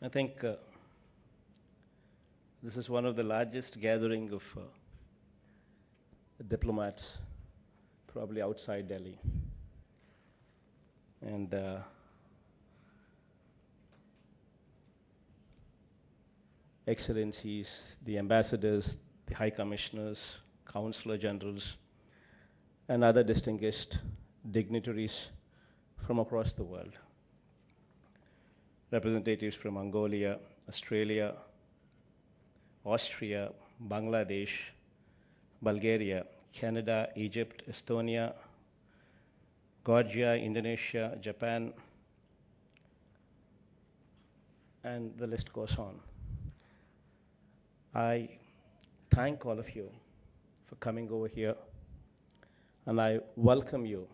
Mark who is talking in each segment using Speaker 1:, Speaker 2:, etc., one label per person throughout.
Speaker 1: I think this is one of the largest gathering of diplomats, probably outside Delhi. And excellencies, the ambassadors, the high commissioners, consular generals, and other distinguished dignitaries from across the world. Representatives from Mongolia, Australia, Austria, Bangladesh, Bulgaria, Canada, Egypt, Estonia, Georgia, Indonesia, Japan, and the list goes on. I thank all of you for coming over here, and I welcome you,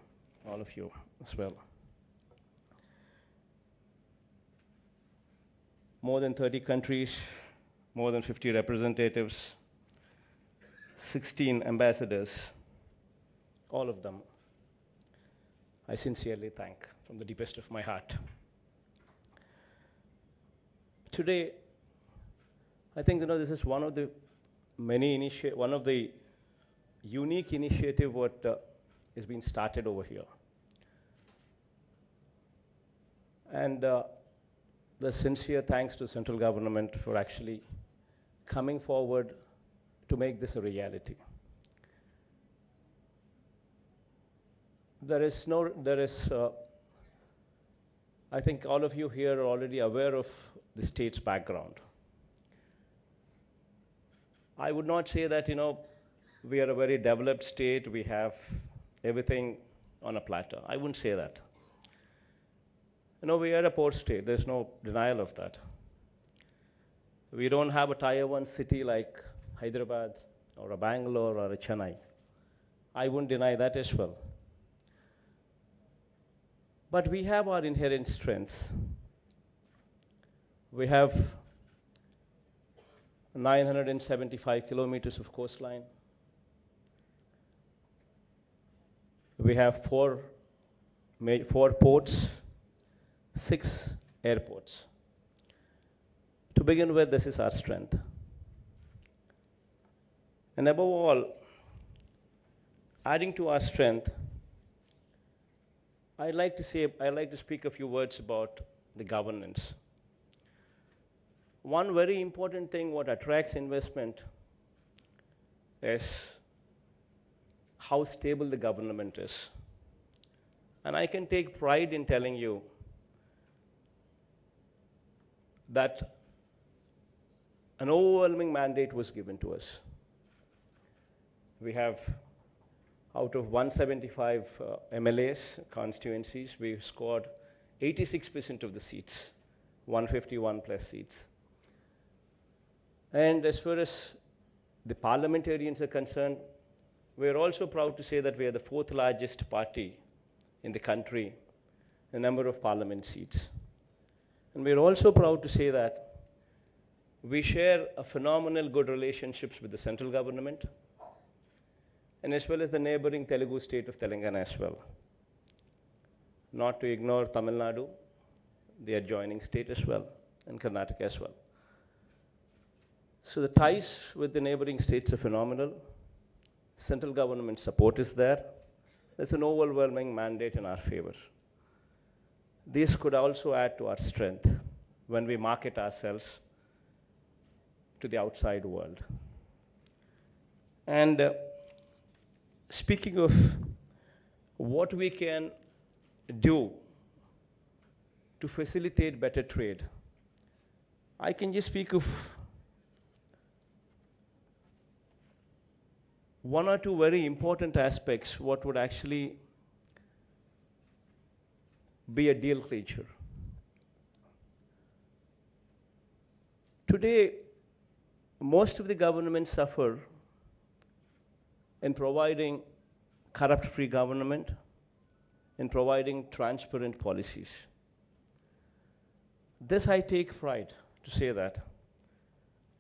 Speaker 1: all of you, as well. More than 30 countries, more than 50 representatives, 16 ambassadors, all of them, I sincerely thank from the deepest of my heart. Today, I think this is one of the one of the unique initiative what is being started over here, and the sincere thanks to central government for actually coming forward to make this a reality. I think all of you here are already aware of the state's background. I would not say that, we are a very developed state, we have everything on a platter. I wouldn't say that. We are a port state, there's no denial of that. We don't have a tier 1 city like Hyderabad or a Bangalore or a Chennai. I wouldn't deny that as well. But we have our inherent strengths. We have 975 kilometers of coastline. We have four ports, 6 airports. To begin with, this is our strength. And above all, adding to our strength, I'd like to speak a few words about the governance. One very important thing what attracts investment is how stable the government is. And I can take pride in telling you that an overwhelming mandate was given to us. We have, out of 175 MLAs, constituencies, we've scored 86% of the seats, 151 plus seats. And as far as the parliamentarians are concerned, we're also proud to say that we are the 4th largest party in the country in number of parliament seats. And we're also proud to say that we share a phenomenal good relationships with the central government, and as well as the neighboring Telugu state of Telangana as well. Not to ignore Tamil Nadu, the adjoining state as well, and Karnataka as well. So the ties with the neighboring states are phenomenal. Central government support is there. There's an overwhelming mandate in our favor. This could also add to our strength when we market ourselves to the outside world. And speaking of what we can do to facilitate better trade, I can just speak of one or two very important aspects what would actually be a deal clincher. Today, most of the governments suffer in providing corrupt-free government, in providing transparent policies. This I take pride to say that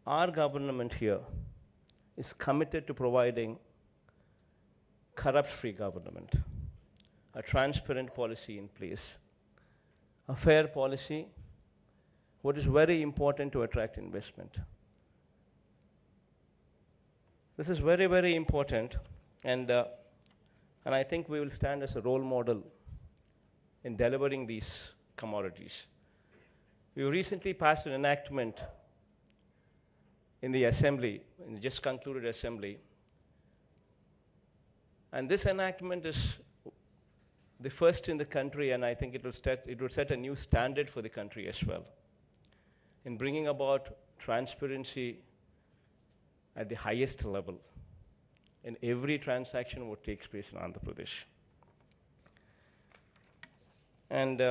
Speaker 1: our government here is committed to providing corrupt-free government, a transparent policy in place, a fair policy, what is very important to attract investment. This is very, very important, and, uh, and I think we will stand as a role model in delivering these commodities. We recently passed an enactment in the assembly, in the just concluded assembly, and this enactment is the first in the country, and I think it will set a new standard for the country as well in bringing about transparency at the highest level in every transaction what takes place in Andhra Pradesh. And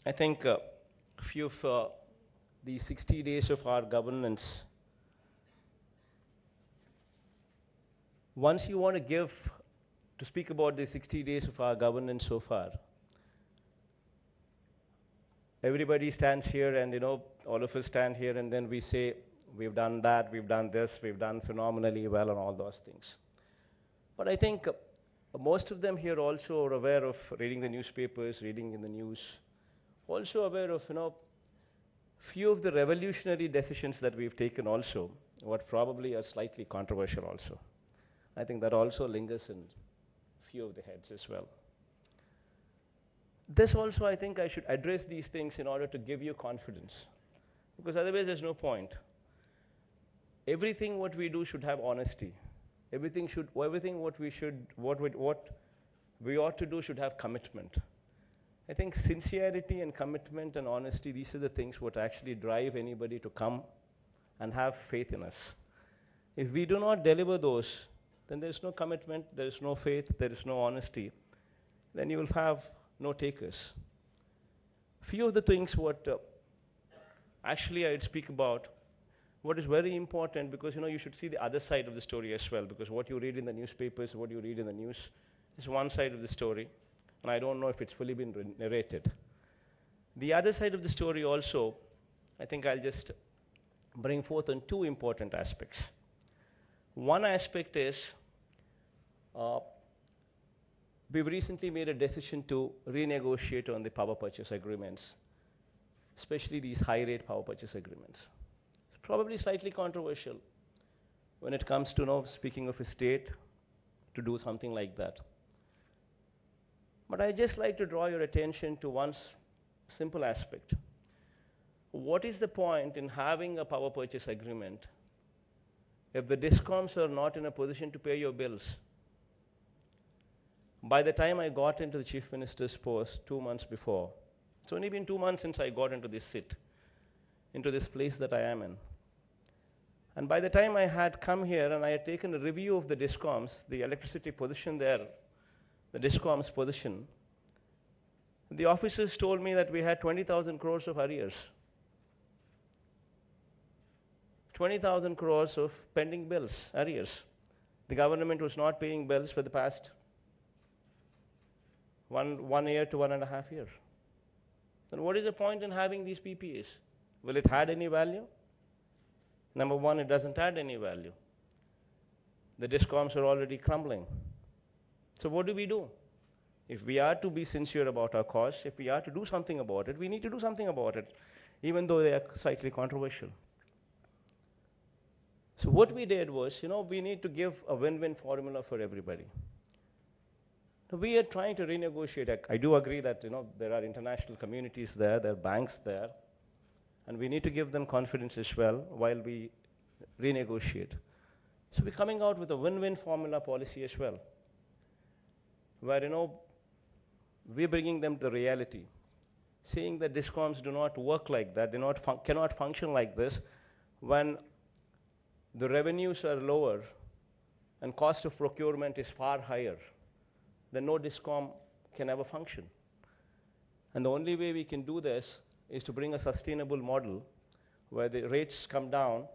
Speaker 1: I think a few of these 60 days of our governance, once you want to speak about the 60 days of our governance so far, everybody stands here and, all of us stand here and then we say, we've done that, we've done this, we've done phenomenally well and all those things. But I think most of them here also are aware of reading the newspapers, reading in the news, also aware of, few of the revolutionary decisions that we've taken also, what probably are slightly controversial also. I think that also lingers in few of the heads as well. This also, I think I should address these things in order to give you confidence, because otherwise there's no point. Everything what we do should have honesty. Everything what we ought to do should have commitment. I think sincerity and commitment and honesty, these are the things what actually drive anybody to come and have faith in us. If we do not deliver those, then there is no commitment, there is no faith, there is no honesty. Then you will have no takers. Few of the things what actually I'd speak about, what is very important, because you should see the other side of the story as well, because what you read in the newspapers, what you read in the news is one side of the story, and I don't know if it's fully been narrated. The other side of the story also, I think I'll just bring forth on two important aspects. One aspect is we've recently made a decision to renegotiate on the power purchase agreements, especially these high-rate power purchase agreements. It's probably slightly controversial when it comes to speaking of a state to do something like that. But I just like to draw your attention to one simple aspect. What is the point in having a power purchase agreement if the discoms are not in a position to pay your bills? By the time I got into the Chief Minister's post 2 months before, it's only been 2 months since I got into this seat, into this place that I am in. And by the time I had come here and I had taken a review of the discoms, the electricity position there, the discoms position, the officers told me that we had 20,000 crores of arrears. 20,000 crores of pending bills, arrears. The government was not paying bills for the past one year to 1.5 years. Then what is the point in having these PPAs? Will it add any value? Number one, it doesn't add any value. The discoms are already crumbling. So what do we do? If we are to be sincere about our cause, if we are to do something about it, we need to do something about it, even though they are slightly controversial. So what we did was, we need to give a win-win formula for everybody. We are trying to renegotiate. I do agree that there are international communities there are banks there, and we need to give them confidence as well while we renegotiate. So we're coming out with a win-win formula policy as well, where we're bringing them to reality, saying that discoms do not work like that, cannot function like this when the revenues are lower and cost of procurement is far higher. Then no discom can ever function. And the only way we can do this is to bring a sustainable model where the rates come down,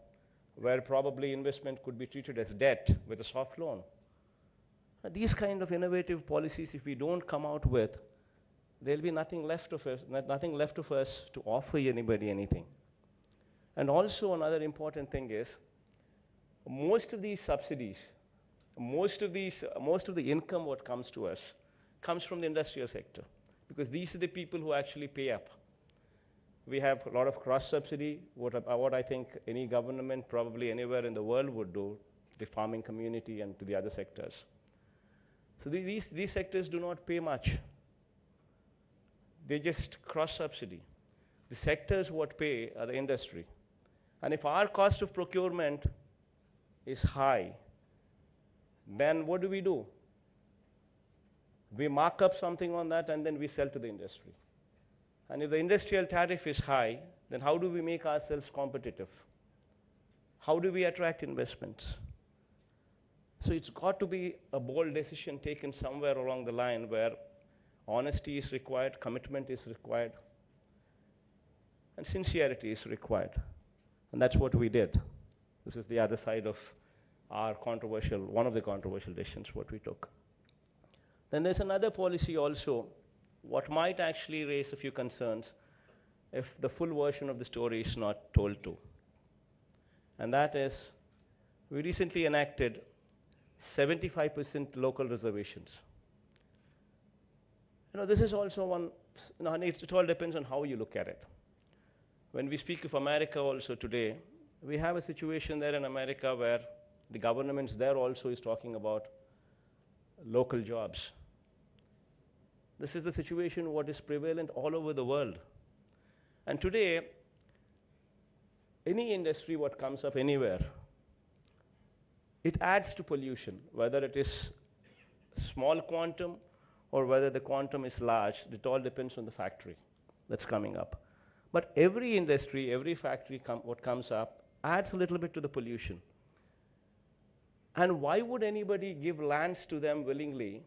Speaker 1: where probably investment could be treated as debt with a soft loan. These kind of innovative policies, if we don't come out with, there'll be nothing left of us to offer anybody anything. And also another important thing is, most of these subsidies, most of the income what comes to us comes from the industrial sector, because these are the people who actually pay up. We have a lot of cross-subsidy, what I think any government probably anywhere in the world would do, the farming community and to the other sectors. So these sectors do not pay much. They just cross-subsidy. The sectors what pay are the industry. And if our cost of procurement is high, then what do? We mark up something on that and then we sell to the industry. And if the industrial tariff is high, then how do we make ourselves competitive? How do we attract investments? So it's got to be a bold decision taken somewhere along the line where honesty is required, commitment is required, and sincerity is required. And that's what we did. This is the other side of our one of the controversial decisions what we took. Then there's another policy also, what might actually raise a few concerns if the full version of the story is not told to. And that is, we recently enacted 75% local reservations. This is also one, it all depends on how you look at it. When we speak of America also today, we have a situation there in America where the governments there also is talking about local jobs. This is the situation what is prevalent all over the world. And today, any industry what comes up anywhere, it adds to pollution, whether it is small quantum or whether the quantum is large. It all depends on the factory that's coming up. But every industry, every factory what comes up adds a little bit to the pollution. And why would anybody give lands to them willingly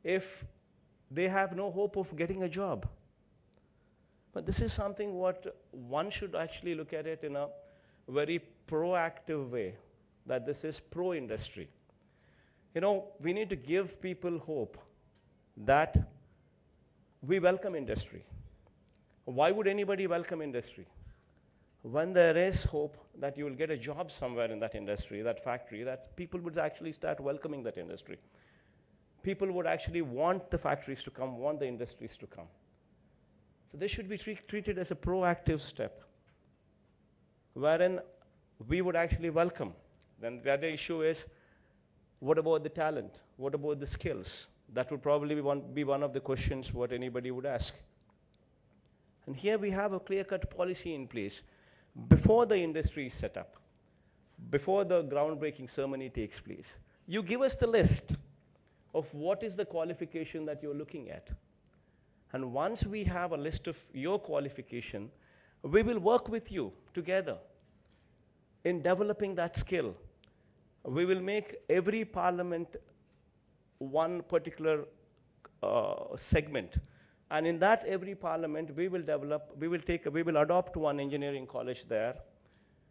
Speaker 1: if they have no hope of getting a job? But this is something what one should actually look at it in a very proactive way, that this is pro-industry. We need to give people hope that we welcome industry. Why would anybody welcome industry? When there is hope that you will get a job somewhere in that industry, that factory, that people would actually start welcoming that industry. People would actually want the factories to come, want the industries to come. So this should be treated as a proactive step, wherein we would actually welcome. Then the other issue is, what about the talent? What about the skills? That would probably be one of the questions what anybody would ask. And here we have a clear-cut policy in place. Before the industry is set up, before the groundbreaking ceremony takes place, you give us the list of what is the qualification that you're looking at. And once we have a list of your qualification, we will work with you together in developing that skill. We will make every parliament one particular segment. And in that every parliament, we will adopt one engineering college there,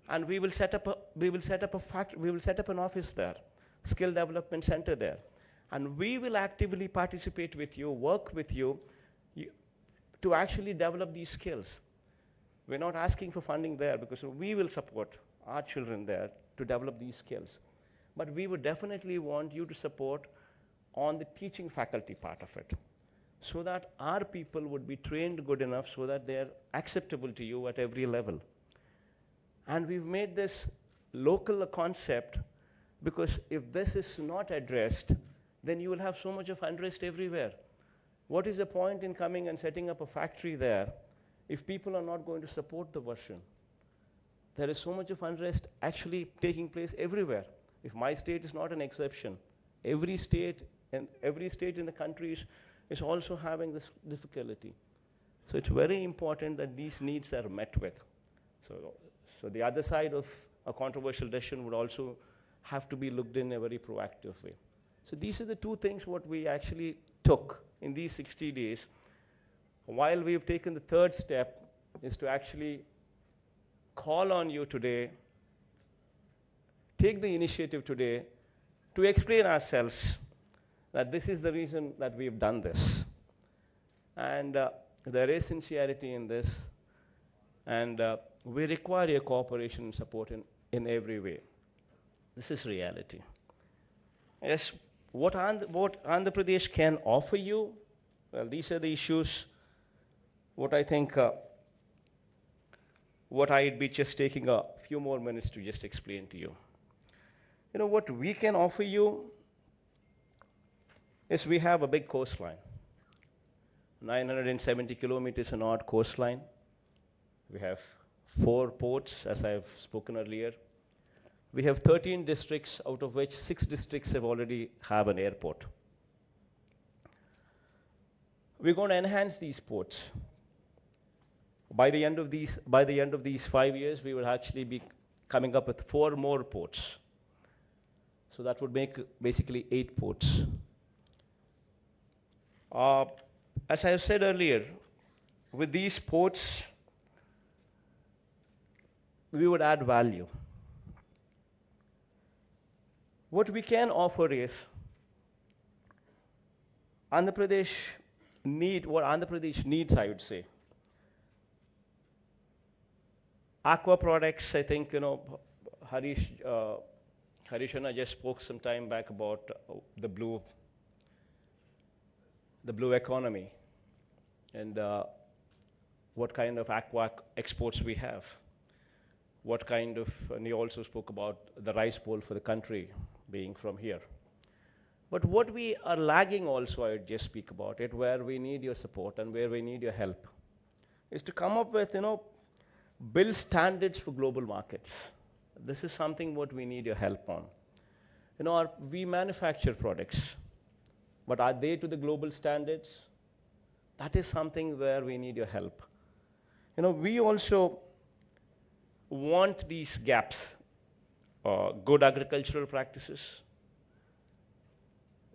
Speaker 1: and we will set up an office there, skill development center there, and we will actively participate with you, work with you, to actually develop these skills. We're not asking for funding there because we will support our children there to develop these skills. But we would definitely want you to support on the teaching faculty part of it, so that our people would be trained good enough so that they're acceptable to you at every level. And we've made this local concept because if this is not addressed, then you will have so much of unrest everywhere. What is the point in coming and setting up a factory there if people are not going to support the version? There is so much of unrest actually taking place everywhere. If my state is not an exception, every state in the country is also having this difficulty. So it's very important that these needs are met with. So the other side of a controversial decision would also have to be looked in a very proactive way. So these are the two things what we actually took in these 60 days. While we've taken the third step is to actually call on you today, take the initiative today to explain ourselves that this is the reason that we've done this. And there is sincerity in this, and we require your cooperation and support in every way. This is reality. Yes, what Andhra Pradesh can offer you? Well, these are the issues. What I think, what I'd be just taking a few more minutes to just explain to you. You know, what we can offer you is we have a big coastline, 970 kilometers an odd coastline. We have 4 ports, as I've spoken earlier. We have 13 districts, out of which 6 districts have already have an airport. We're going to enhance these ports. By the end of these 5 years, we will actually be coming up with 4 more ports. So that would make basically 8 ports. As I have said earlier, with these ports, we would add value. What we can offer is what Andhra Pradesh needs, I would say. Aqua products, I think, you know, Harishana just spoke some time back about the blue economy and what kind of aqua exports we have. What kind of, and he also spoke about the rice bowl for the country being from here. But what we are lagging also, I would just speak about it, where we need your support and where we need your help, is to come up with, you know, build standards for global markets. This is something what we need your help on. You know, we manufacture products, but are they to the global standards? That is something where we need your help. You know, we also want these gaps, good agricultural practices,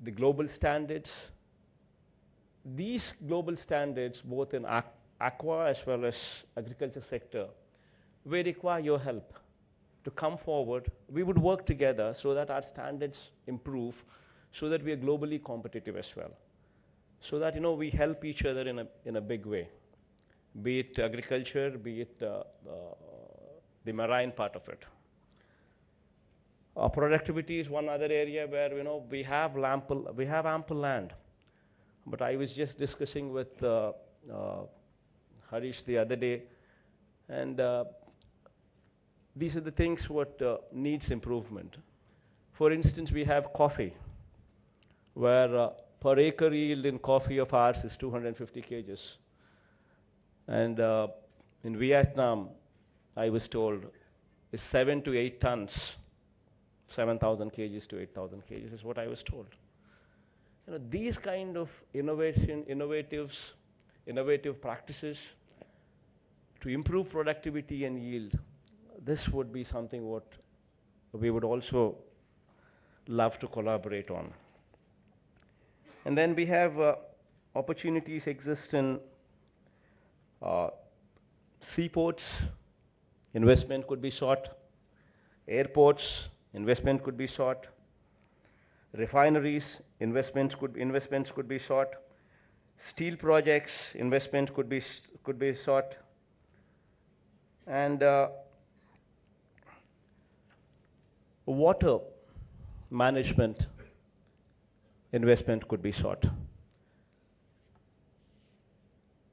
Speaker 1: the global standards. These global standards, both in aqua as well as agriculture sector, we require your help to come forward. We would work together so that our standards improve, so that we are globally competitive as well, so that, you know, we help each other in a big way, be it agriculture, be it the marine part of it. Productivity is one other area where, you know, we have ample land. But I was just discussing with Harish the other day, and these are the things what needs improvement. For instance, we have coffee, where per acre yield in coffee of ours is 250 kgs. And in Vietnam, I was told, is 7 to 8 tons, 7,000 kgs to 8,000 kgs is what I was told. You know, these kind of innovative practices to improve productivity and yield, this would be something what we would also love to collaborate on. And then we have opportunities exist in seaports, investment could be sought. Airports, investment could be sought. Refineries, investments could be sought. Steel projects, investment could be sought. And water management investment could be sought.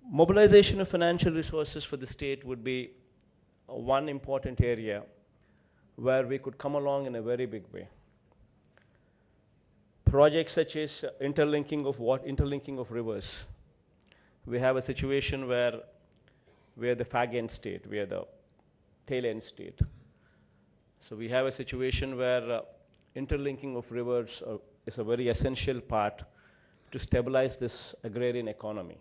Speaker 1: Mobilization of financial resources for the state would be one important area where we could come along in a very big way. Projects such as interlinking of rivers. We have a situation where we are the fag end state, we are the tail end state. So we have a situation where interlinking of rivers is a very essential part to stabilize this agrarian economy.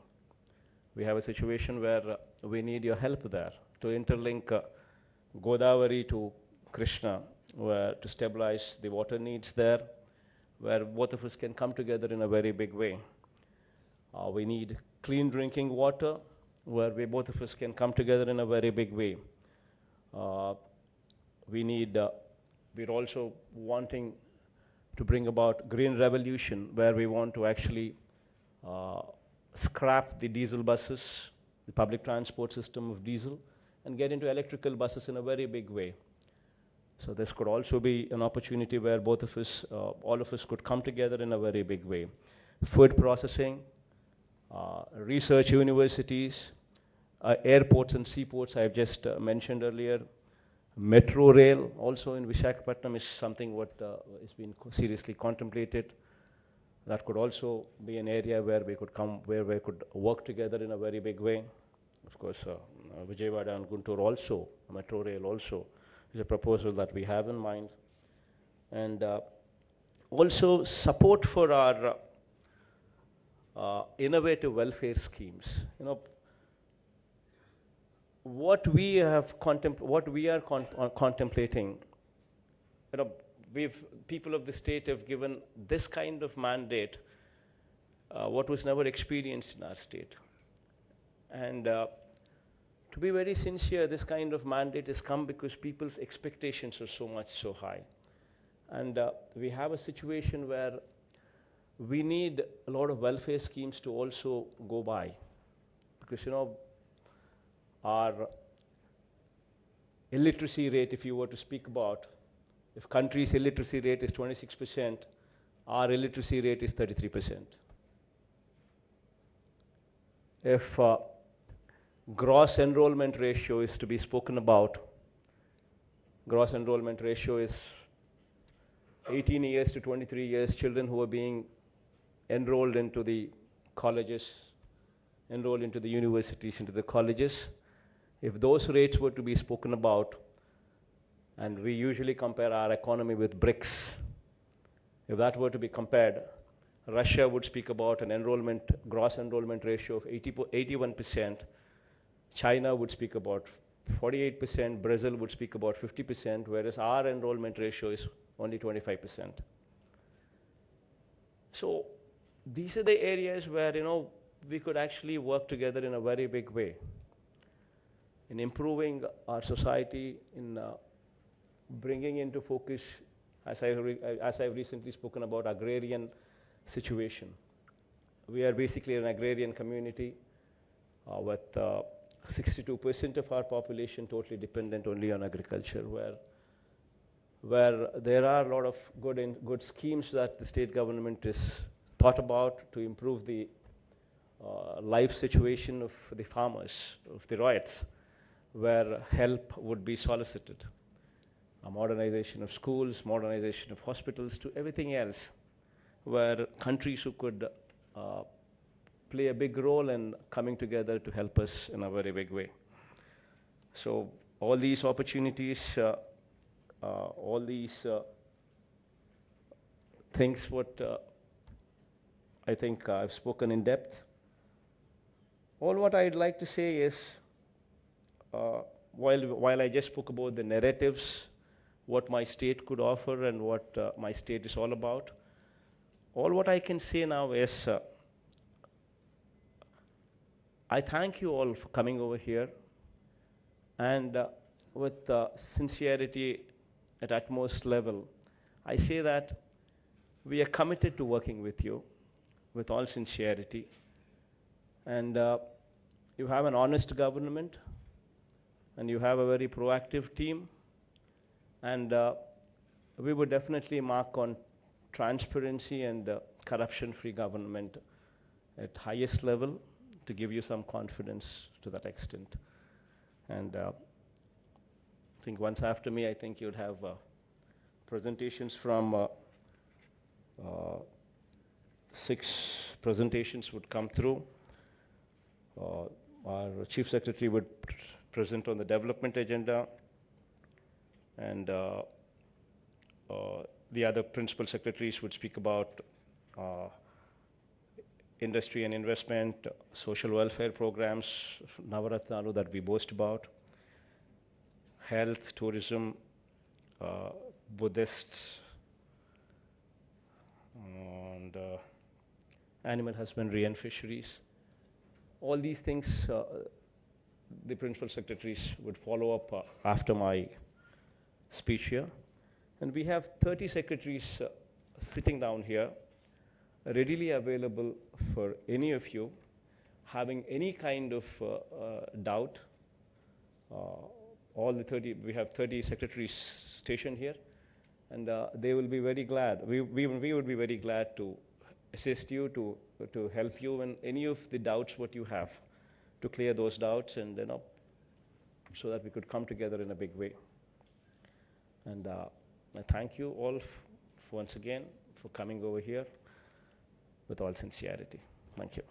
Speaker 1: We have a situation where we need your help there to interlink Godavari to Krishna, to stabilize the water needs there, where both of us can come together in a very big way. We need clean drinking water, where we both of us can come together in a very big way. We're also wanting to bring about green revolution, where we want to actually scrap the diesel buses, the public transport system of diesel, and get into electrical buses in a very big way. So this could also be an opportunity where both of us, all of us could come together in a very big way. Food processing, research universities, airports and seaports I've just mentioned earlier. Metro rail also in Visakhapatnam is something what is being seriously contemplated. That could also be an area where we could come, where we could work together in a very big way. Of course, Vijayawada and Guntur also, metro rail also, is a proposal that we have in mind. And also support for our innovative welfare schemes. You know, what we are contemplating, you know, people of the state have given this kind of mandate, what was never experienced in our state. And to be very sincere, this kind of mandate has come because people's expectations are so high. And we have a situation where we need a lot of welfare schemes to also go by. Because, you know, our illiteracy rate, if you were to speak about, if country's illiteracy rate is 26%, our illiteracy rate is 33%. If gross enrollment ratio is to be spoken about, gross enrollment ratio is 18 years to 23 years, children who are being enrolled into the colleges, enrolled into the universities, into the colleges. If those rates were to be spoken about, and we usually compare our economy with BRICS, if that were to be compared, Russia would speak about an gross enrollment ratio of 81%, China would speak about 48%, Brazil would speak about 50%, whereas our enrollment ratio is only 25%. So these are the areas where, you know, we could actually work together in a very big way in improving our society, in bringing into focus, as I've recently spoken about, agrarian situation. We are basically an agrarian community with 62% of our population totally dependent only on agriculture, where there are a lot of good schemes that the state government is thought about to improve the life situation of the farmers, of the ryots, where help would be solicited. A modernization of schools, modernization of hospitals, to everything else, where countries who could play a big role in coming together to help us in a very big way. So all these opportunities, all these things what I think I've spoken in depth. All what I'd like to say is, while I just spoke about the narratives, what my state could offer and what my state is all about, all what I can say now is, I thank you all for coming over here, and with sincerity at utmost level, I say that we are committed to working with you with all sincerity, and you have an honest government, and you have a very proactive team, and we would definitely mark on transparency and corruption-free government at highest level to give you some confidence to that extent. And I think once after me, I think you'd have presentations from 6 presentations would come through. Our Chief Secretary would present on the development agenda, and the other principal secretaries would speak about industry and investment, social welfare programs, Navaratnalu that we boast about, health, tourism, Buddhist, and animal husbandry and fisheries. All these things the principal secretaries would follow up after my speech here. And we have 30 secretaries sitting down here, readily available for any of you having any kind of doubt, all the 30, we have 30 secretaries stationed here, and they will be very glad. We would be very glad to assist you, to help you in any of the doubts what you have, to clear those doubts, and so that we could come together in a big way. And I thank you all once again for coming over here with all sincerity. Thank you.